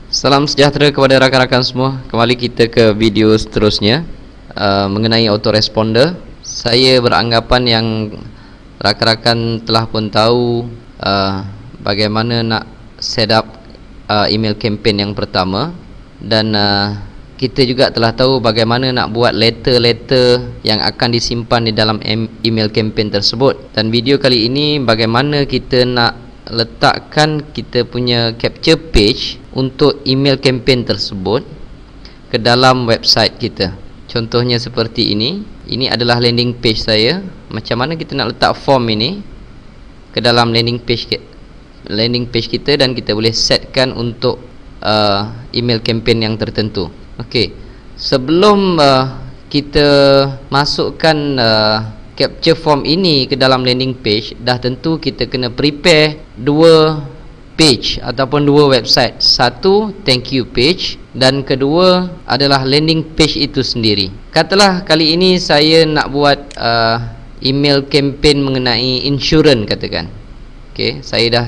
Salam sejahtera kepada rakan-rakan semua. Kembali kita ke video seterusnya mengenai autoresponder. Saya beranggapan yang rakan-rakan telah pun tahu bagaimana nak set up email campaign yang pertama, dan kita juga telah tahu bagaimana nak buat letter-letter yang akan disimpan di dalam email campaign tersebut. Dan video kali ini bagaimana kita nak letakkan kita punya capture page untuk email campaign tersebut ke dalam website kita. Contohnya seperti ini. Ini adalah landing page saya. Macam mana kita nak letak form ini ke dalam landing page kita, dan kita boleh setkan untuk email campaign yang tertentu. Okey, sebelum kita masukkan capture form ini ke dalam landing page, dah tentu kita kena prepare dua page ataupun dua website. Satu thank you page, dan kedua adalah landing page itu sendiri. Katalah kali ini saya nak buat email campaign mengenai insurans, katakan. Okey, saya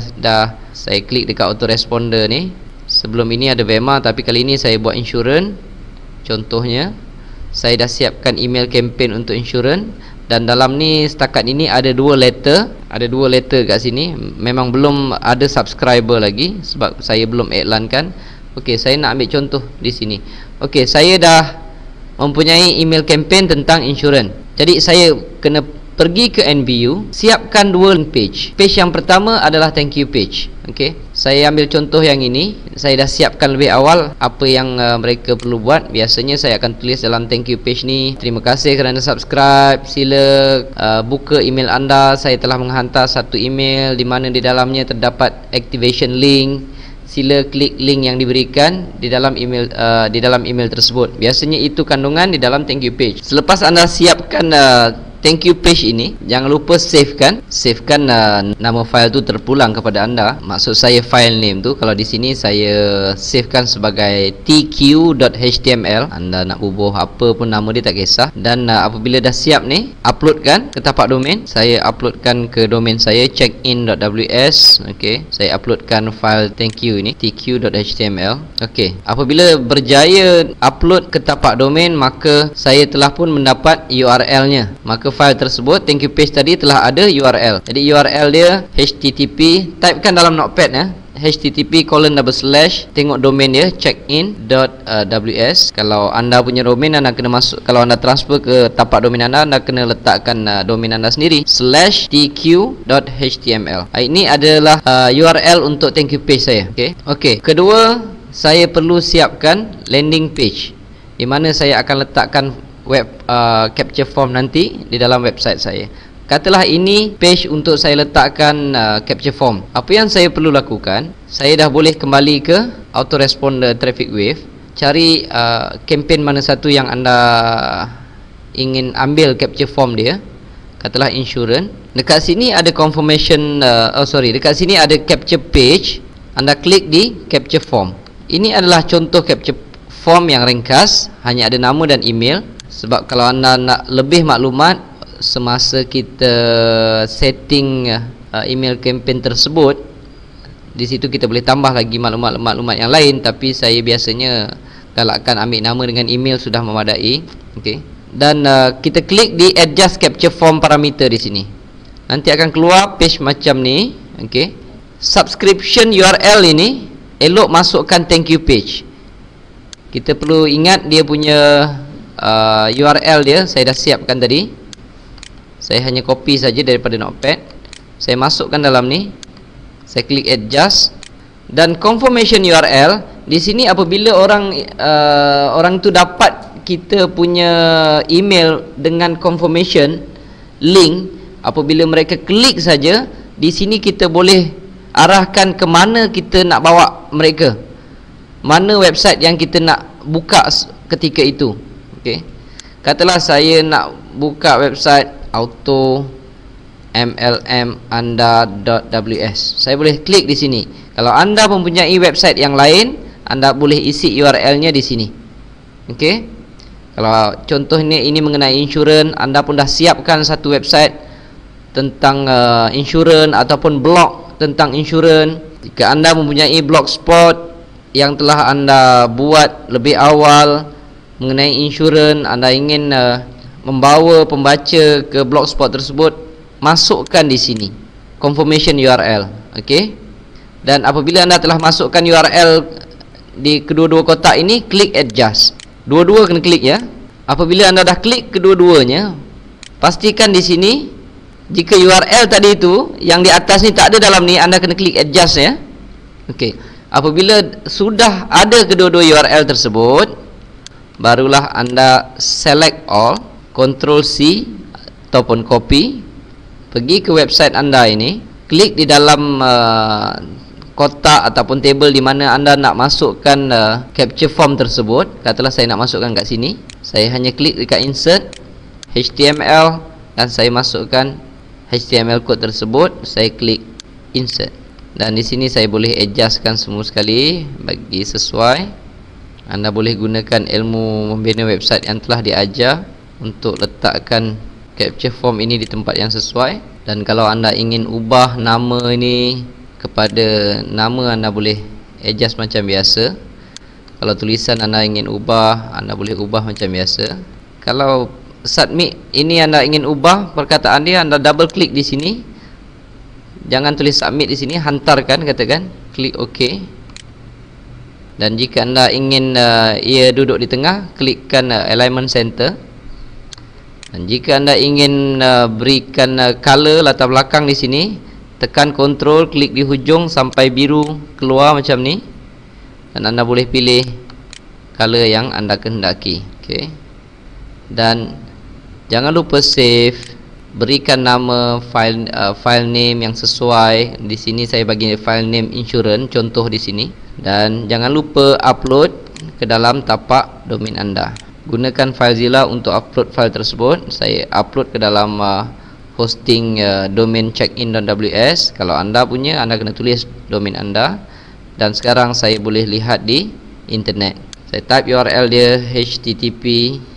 saya klik dekat autoresponder ni. Sebelum ini ada Vema, tapi kali ini saya buat insurans. Contohnya, saya dah siapkan email campaign untuk insurans. Dan dalam ni setakat ini ada dua letter kat sini. Memang belum ada subscriber lagi sebab saya belum iklankan. Okey, saya nak ambil contoh di sini. Okey, saya dah mempunyai email campaign tentang insurans. Jadi saya kena pergi ke NBU, siapkan dua page. Page yang pertama adalah thank you page. Okey, saya ambil contoh yang ini. Saya dah siapkan lebih awal apa yang mereka perlu buat. Biasanya saya akan tulis dalam thank you page ni, terima kasih kerana subscribe, sila buka email anda. Saya telah menghantar satu email di mana di dalamnya terdapat activation link. Sila klik link yang diberikan di dalam email tersebut. Biasanya itu kandungan di dalam thank you page. Selepas anda siapkan thank you page ini, jangan lupa savekan nama file tu terpulang kepada anda. Maksud saya file name tu. Kalau di sini saya savekan sebagai tq.html. Anda nak ubah apa pun nama dia tak kisah. Dan apabila dah siap ni, uploadkan ke tapak domain. Saya uploadkan ke domain saya checkin.ws. Okey, saya uploadkan file thank you ini tq.html. Okey, apabila berjaya upload ke tapak domain, maka saya telah pun mendapat URL nya. Maka file tersebut, thank you page tadi, telah ada URL. Jadi URL dia http, typekan dalam notepad ya, http:// tengok domain dia checkin.ws. Kalau anda punya domain, anda kena masuk. Kalau anda transfer ke tapak domain anda kena letakkan domain anda sendiri /tq.html. Ini adalah URL untuk thank you page saya. Okey. Kedua, saya perlu siapkan landing page di mana saya akan letakkan web capture form nanti di dalam website saya. Katalah ini page untuk saya letakkan capture form. Apa yang saya perlu lakukan, saya dah boleh kembali ke autoresponder Traffic Wave, cari campaign mana satu yang anda ingin ambil capture form dia. Katalah insurans. Dekat sini ada confirmation, dekat sini ada capture page. Anda klik di capture form. Ini adalah contoh capture form yang ringkas, hanya ada nama dan email. Sebab kalau anda nak lebih maklumat semasa kita setting email campaign tersebut, di situ kita boleh tambah lagi maklumat yang lain. Tapi saya biasanya galakkan ambil nama dengan email sudah memadai. Okey. Dan kita klik di adjust capture form parameter di sini. Nanti akan keluar page macam ni. Okey. Subscription URL ini elok masukkan thank you page. Kita perlu ingat dia punya URL dia. Saya dah siapkan tadi. Saya hanya copy saja daripada notepad. Saya masukkan dalam ni. Saya klik adjust. Dan confirmation URL di sini, apabila orang tu dapat kita punya email dengan confirmation link, apabila mereka klik saja, di sini kita boleh arahkan ke mana kita nak bawa mereka, mana website yang kita nak buka ketika itu. Okey. Katalah saya nak buka website auto.mlmanda.ws. Saya boleh klik di sini. Kalau anda mempunyai website yang lain, anda boleh isi URL-nya di sini. Okey. Kalau contoh ini mengenai insurans, anda pun dah siapkan satu website tentang insurans ataupun blog tentang insurans. Jika anda mempunyai blogspot yang telah anda buat lebih awal mengenai insurans, anda ingin membawa pembaca ke blogspot tersebut, masukkan di sini confirmation URL. Okey, dan apabila anda telah masukkan URL di kedua-dua kotak ini, klik adjust. Dua-dua kena klik ya. Apabila anda dah klik kedua-duanya, pastikan di sini jika URL tadi itu yang di atas ni tak ada dalam ni, anda kena klik adjust ya. Okey, apabila sudah ada kedua-dua URL tersebut, barulah anda select all, Ctrl C ataupun copy, pergi ke website anda ini, klik di dalam kotak ataupun table di mana anda nak masukkan capture form tersebut. Katalah saya nak masukkan kat sini, saya hanya klik dekat insert HTML dan saya masukkan HTML code tersebut, saya klik insert. Dan di sini saya boleh adjustkan semua sekali bagi sesuai. Anda boleh gunakan ilmu membina website yang telah diajar untuk letakkan capture form ini di tempat yang sesuai. Dan kalau anda ingin ubah nama ini kepada nama, anda boleh adjust macam biasa. Kalau tulisan anda ingin ubah, anda boleh ubah macam biasa. Kalau submit ini anda ingin ubah perkataan dia, anda double klik di sini. Jangan tulis submit di sini, hantarkan, katakan klik OK. Dan jika anda ingin ia duduk di tengah, klikkan alignment center. Dan jika anda ingin berikan color latar belakang di sini, tekan Ctrl, klik di hujung sampai biru keluar macam ni. Dan anda boleh pilih color yang anda kehendaki. Okey. Dan jangan lupa save. Berikan nama file name yang sesuai. Di sini saya bagi file name insurance, contoh di sini. Dan jangan lupa upload ke dalam tapak domain anda. Gunakan FileZilla untuk upload file tersebut. Saya upload ke dalam hosting domain checkin.ws. Kalau anda punya, anda kena tulis domain anda. Dan sekarang saya boleh lihat di internet. Saya type URL dia http://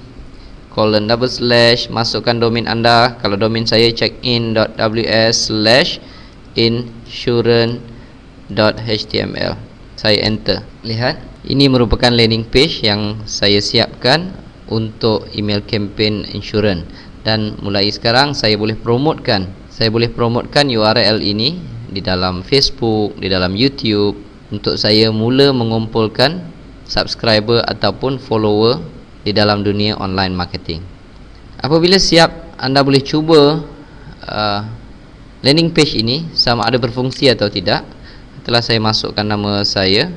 masukkan domain anda. Kalau domain saya checkin.ws/insurance.html. Saya enter. Lihat, ini merupakan landing page yang saya siapkan untuk email campaign insurance. Dan mulai sekarang saya boleh promotekan. Saya boleh promotekan URL ini di dalam Facebook, di dalam YouTube, untuk saya mula mengumpulkan subscriber ataupun follower di dalam dunia online marketing. Apabila siap, anda boleh cuba landing page ini sama ada berfungsi atau tidak. Setelah saya masukkan nama saya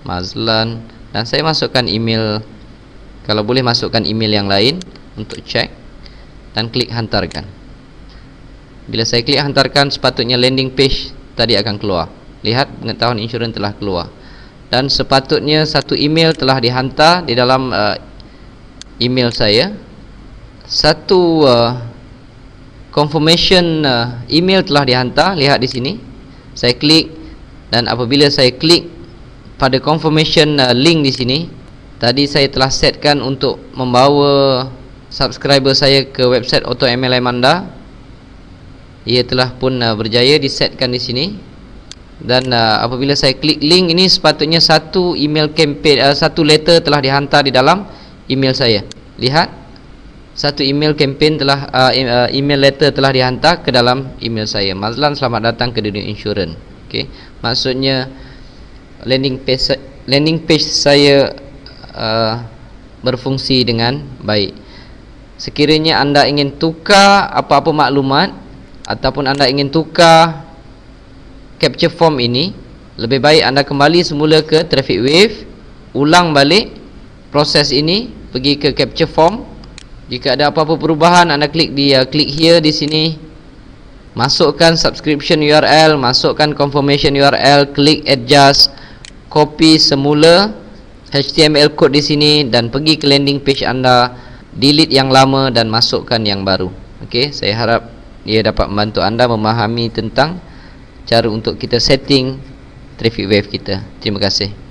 Mazlan, dan saya masukkan email, kalau boleh masukkan email yang lain untuk cek, dan klik hantarkan. Bila saya klik hantarkan, sepatutnya landing page tadi akan keluar. Lihat, pengetahuan insurans telah keluar. Dan sepatutnya satu email telah dihantar di dalam email saya. Satu confirmation email telah dihantar. Lihat di sini, saya klik, dan apabila saya klik pada confirmation link di sini, tadi saya telah setkan untuk membawa subscriber saya ke website Auto MLM anda. Ia telah pun berjaya disetkan di sini. Dan apabila saya klik link ini, sepatutnya satu email campaign, satu letter telah dihantar di dalam email saya. Lihat, satu email campaign telah email letter telah dihantar ke dalam email saya. Mazlan, selamat datang ke dunia insurans. Okey, maksudnya landing page saya berfungsi dengan baik. Sekiranya anda ingin tukar apa-apa maklumat ataupun anda ingin tukar capture form ini, lebih baik anda kembali semula ke Traffic Wave, ulang balik proses ini, pergi ke capture form. Jika ada apa-apa perubahan, anda klik di click here di sini, masukkan subscription URL, masukkan confirmation URL, klik adjust, copy semula HTML code di sini, dan pergi ke landing page anda, delete yang lama dan masukkan yang baru. Okey, saya harap ia dapat membantu anda memahami tentang cara untuk kita setting Traffic Wave kita. Terima kasih.